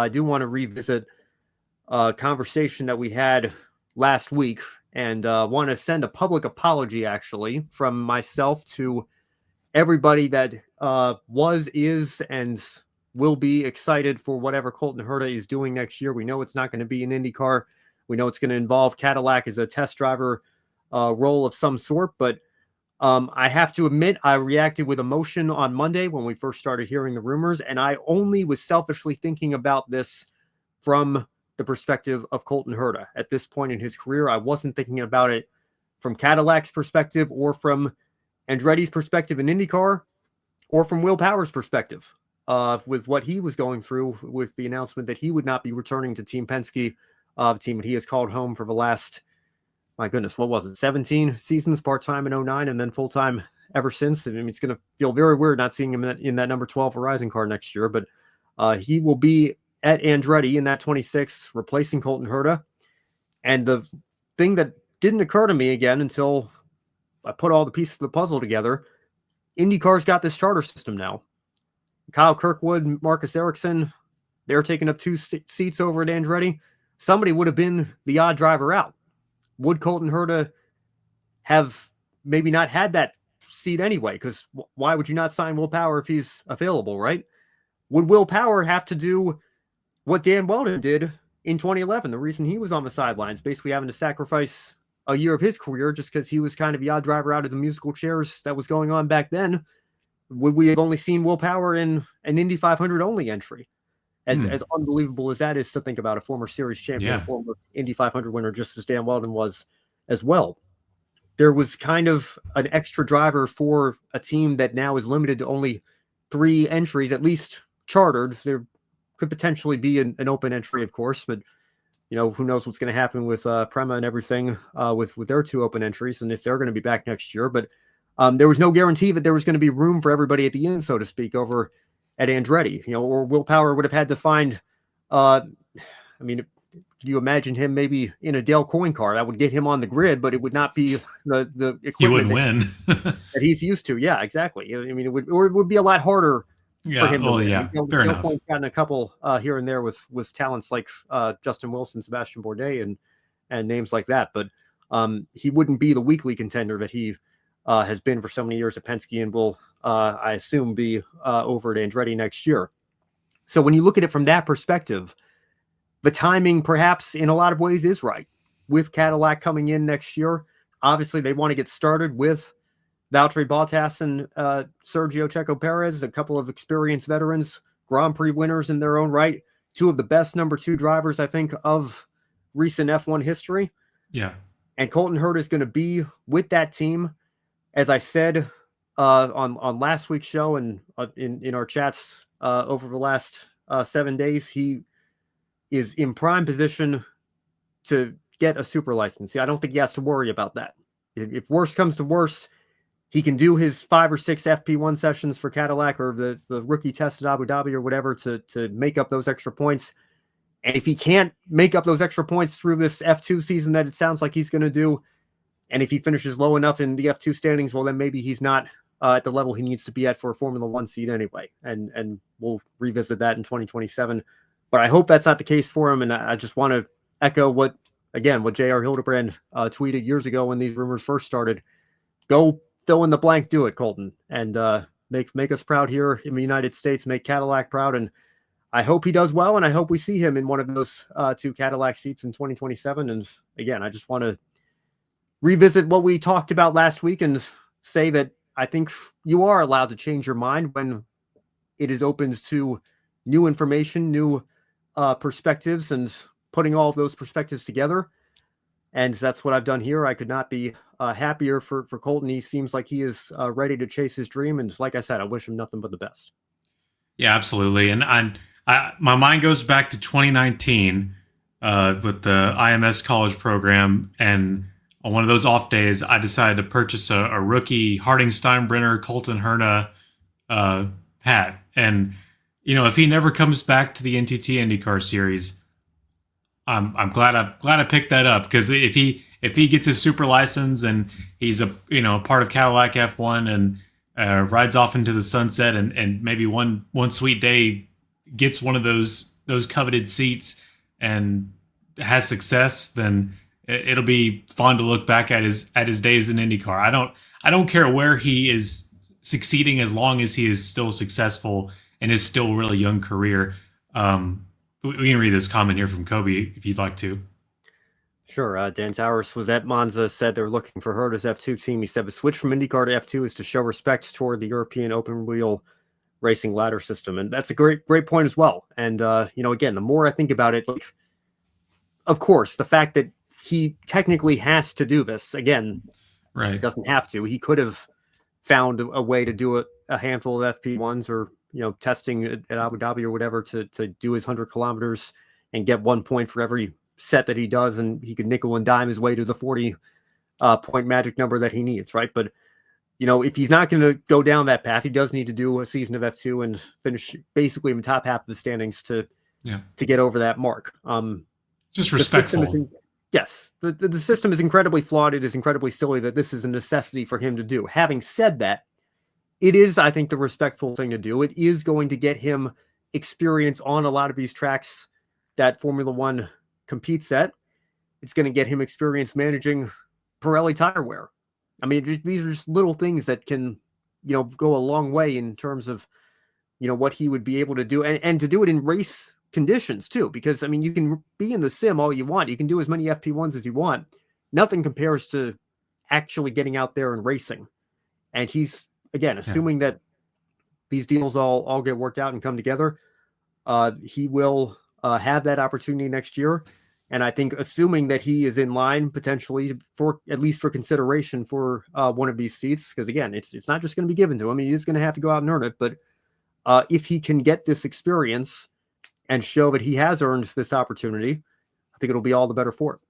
I do want to revisit a conversation that we had last week and want to send a public apology, actually, from myself to everybody that was, is, and will be excited for whatever Colton Herta is doing next year. We know it's not going to be an IndyCar. We know it's going to involve Cadillac as a test driver role of some sort, but I have to admit, I reacted with emotion on Monday when we first started hearing the rumors, and I only was selfishly thinking about this from the perspective of Colton Herta. At this point in his career, I wasn't thinking about it from Cadillac's perspective or from Andretti's perspective in IndyCar or from Will Power's perspective with what he was going through with the announcement that he would not be returning to Team Penske, the team that he has called home for the last, my goodness, what was it, 17 seasons, part-time in 09 and then full-time ever since. I mean, it's going to feel very weird not seeing him in that number 12 Horizon car next year, but he will be at Andretti in that 26, replacing Colton Herta. And the thing that didn't occur to me again until I put all the pieces of the puzzle together, IndyCar's got this charter system now. Kyle Kirkwood, Marcus Ericsson, they're taking up 2 seats over at Andretti. Somebody would have been the odd driver out. Would Colton Herta have maybe not had that seat anyway? Because why would you not sign Will Power if he's available, right? Would Will Power have to do what Dan Weldon did in 2011? The reason he was on the sidelines, basically having to sacrifice a year of his career just because he was kind of the odd driver out of the musical chairs that was going on back then. Would we have only seen Will Power in an Indy 500 only entry? As unbelievable as that is to think about, a former series champion, former Indy 500 winner, just as Dan Weldon was as well. There was kind of an extra driver for a team that now is limited to only 3 entries, at least chartered. There could potentially be an open entry, of course, but who knows what's going to happen with Prema and everything with their 2 open entries and if they're going to be back next year. But there was no guarantee that there was going to be room for everybody at the end, so to speak, over at Andretti, or Will Power would have had to find, can you imagine him maybe in a Dale Coyne car? That would get him on the grid, but it would not be the equipment he wouldn't win that he's used to. Yeah, exactly. I mean, it would be a lot harder for him to win. Yeah, fair enough. Coyne's gotten a couple here and there with talents like Justin Wilson, Sebastian Bourdais, and names like that, but he wouldn't be the weekly contender that he has been for so many years at Penske and will, I assume, be over at Andretti next year. So when you look at it from that perspective, the timing perhaps in a lot of ways is right. With Cadillac coming in next year, obviously they want to get started with Valtteri Bottas and Sergio Checo Perez, a couple of experienced veterans, Grand Prix winners in their own right, 2 of the best number 2 drivers, I think, of recent F1 history. Yeah. And Colton Herta is going to be with that team. As I said on last week's show and in our chats over the last 7 days, he is in prime position to get a super license. I don't think he has to worry about that. If worse comes to worse, he can do his 5 or 6 FP1 sessions for Cadillac or the rookie test at Abu Dhabi or whatever to make up those extra points. And if he can't make up those extra points through this F2 season that it sounds like he's going to do, and if he finishes low enough in the F2 standings, well, then maybe he's not at the level he needs to be at for a Formula One seat anyway. And we'll revisit that in 2027. But I hope that's not the case for him. And I just want to echo what J.R. Hildebrand tweeted years ago when these rumors first started. Go fill in the blank, do it, Colton, and make us proud here in the United States, make Cadillac proud. And I hope he does well, and I hope we see him in one of those 2 Cadillac seats in 2027. And again, I just want to revisit what we talked about last week and say that I think you are allowed to change your mind when it is open to new information, new perspectives, and putting all of those perspectives together. And that's what I've done here. I could not be happier for Colton. He seems like he is ready to chase his dream. And like I said, I wish him nothing but the best. Yeah, absolutely. And my mind goes back to 2019 with the IMS college program. And on one of those off days, I decided to purchase a rookie Harding Steinbrenner Colton Herta hat. And, if he never comes back to the NTT IndyCar series, I'm glad I picked that up, because if he gets his super license and he's a part of Cadillac F1 and rides off into the sunset and maybe one sweet day gets one of those those coveted seats and has success, then it'll be fun to look back at his days in IndyCar. I don't care where he is succeeding as long as he is still successful in his still really young career. We can read this comment here from Kobe if you'd like to. Sure. Dan Towers was at Monza, said they're looking for Herta's F2 team. He said the switch from IndyCar to F2 is to show respect toward the European open wheel racing ladder system. And that's a great point as well. And, again, the more I think about it, like, of course, the fact that he technically has to do this, again, Right. he doesn't have to. He could have found a way to do it, a handful of FP1s or, testing at Abu Dhabi or whatever to do his 100 kilometers and get 1 point for every set that he does, and he could nickel and dime his way to the 40 point magic number that he needs, right? But if he's not going to go down that path, he does need to do a season of F2 and finish basically in the top half of the standings to get over that mark. Just respectful. Yes, the system is incredibly flawed. It is incredibly silly that this is a necessity for him to do. Having said that, it is, I think, the respectful thing to do. It is going to get him experience on a lot of these tracks that Formula One competes at. It's going to get him experience managing Pirelli tire wear. I mean, these are just little things that can, go a long way in terms of, what he would be able to do and to do it in race conditions too. Because, I mean, you can be in the sim all you want. You can do as many FP1s as you want. Nothing compares to actually getting out there and racing. And he's, again, assuming that these deals all get worked out and come together, he will have that opportunity next year. And I think assuming that he is in line potentially for at least for consideration for one of these seats, because again, it's not just going to be given to him. He is going to have to go out and earn it. But if he can get this experience and show that he has earned this opportunity, I think it'll be all the better for it.